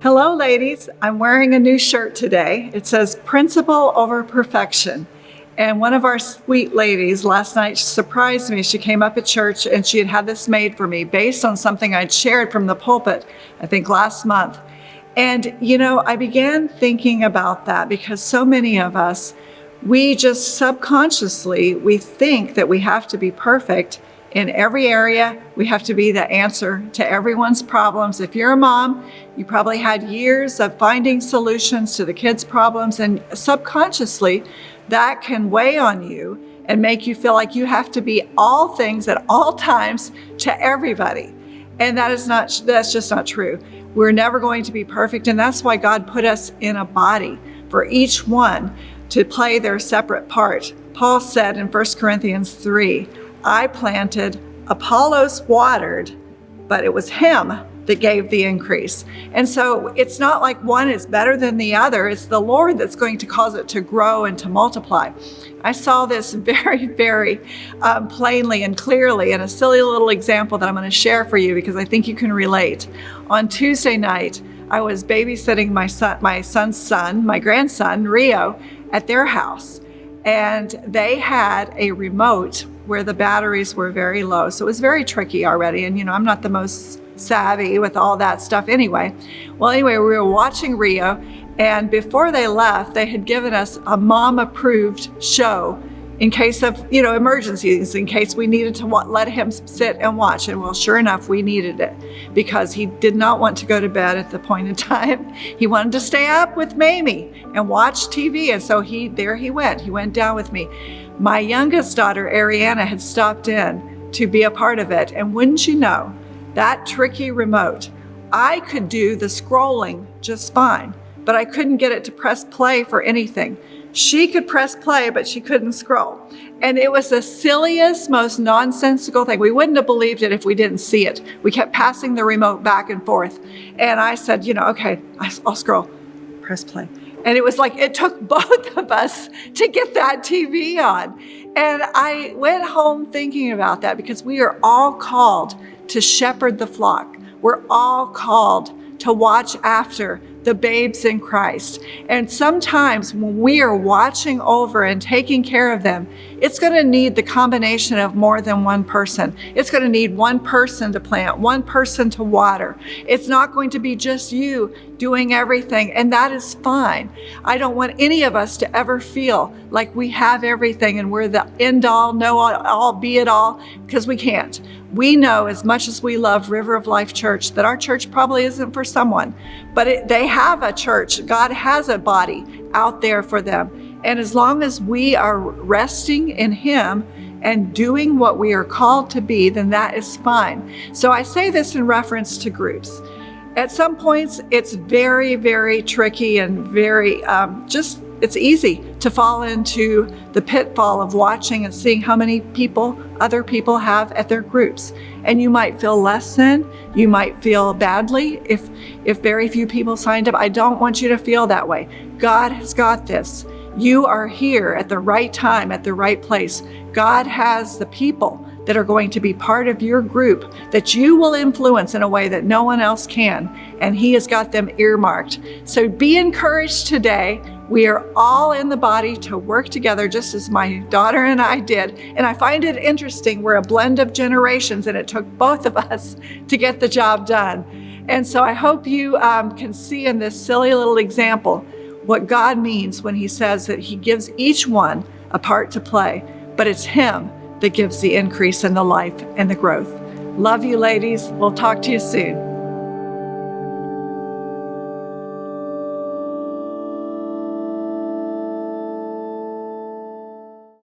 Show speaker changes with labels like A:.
A: Hello, ladies. I'm wearing a new shirt today. It says Principle Over Perfection. And one of our sweet ladies last night surprised me. She came up at church and she had this made for me based on something I'd shared from the pulpit, I think last month. And, I began thinking about that because so many of us, we just subconsciously, we think that we have to be perfect in every area. We have to be the answer to everyone's problems. If you're a mom, you probably had years of finding solutions to the kids' problems, and subconsciously that can weigh on you and make you feel like you have to be all things at all times to everybody. And that's just not true. We're never going to be perfect, and that's why God put us in a body for each one to play their separate part. Paul said in 1 Corinthians 3, I planted, Apollos watered, but it was him that gave the increase. And so it's not like one is better than the other. It's the Lord that's going to cause it to grow and to multiply. I saw this very, very plainly and clearly in a silly little example that I'm going to share for you because I think you can relate. On Tuesday night, I was babysitting my son's son, my grandson, Rio, at their house. And they had a remote where the batteries were very low. So it was very tricky already. And, I'm not the most savvy with all that stuff anyway. Well, anyway, we were watching Rio. And before they left, they had given us a mom-approved show in case of, emergencies, in case we needed to let him sit and watch. And well, sure enough, we needed it because he did not want to go to bed at the point in time. He wanted to stay up with Mamie and watch TV. And so he went down with me. My youngest daughter, Ariana, had stopped in to be a part of it. And wouldn't you know, that tricky remote, I could do the scrolling just fine, but I couldn't get it to press play for anything. She could press play, but she couldn't scroll. And it was the silliest, most nonsensical thing. We wouldn't have believed it if we didn't see it. We kept passing the remote back and forth. And I said, okay, I'll scroll, press play. And it was like, it took both of us to get that TV on. And I went home thinking about that because we are all called to shepherd the flock. We're all called to watch after the babes in Christ. And sometimes when we are watching over and taking care of them, it's going to need the combination of more than one person. It's going to need one person to plant, one person to water. It's not going to be just you doing everything, and that is fine. I don't want any of us to ever feel like we have everything and we're the end all, know all, be it all, because we can't. We know, as much as we love River of Life Church, that our church probably isn't for someone, but they have a church. God has a body out there for them. And as long as we are resting in Him and doing what we are called to be, then that is fine. So I say this in reference to groups. At some points, it's very, very tricky and very it's easy to fall into the pitfall of watching and seeing how many other people have at their groups. And you might feel less than, you might feel badly if very few people signed up. I don't want you to feel that way. God has got this. You are here at the right time, at the right place. God has the people that are going to be part of your group that you will influence in a way that no one else can. And He has got them earmarked. So be encouraged today. We are all in the body to work together, just as my daughter and I did. And I find it interesting. We're a blend of generations, and it took both of us to get the job done. And so I hope you can see in this silly little example what God means when He says that He gives each one a part to play, but it's Him that gives the increase in the life and the growth. Love you, ladies. We'll talk to you soon.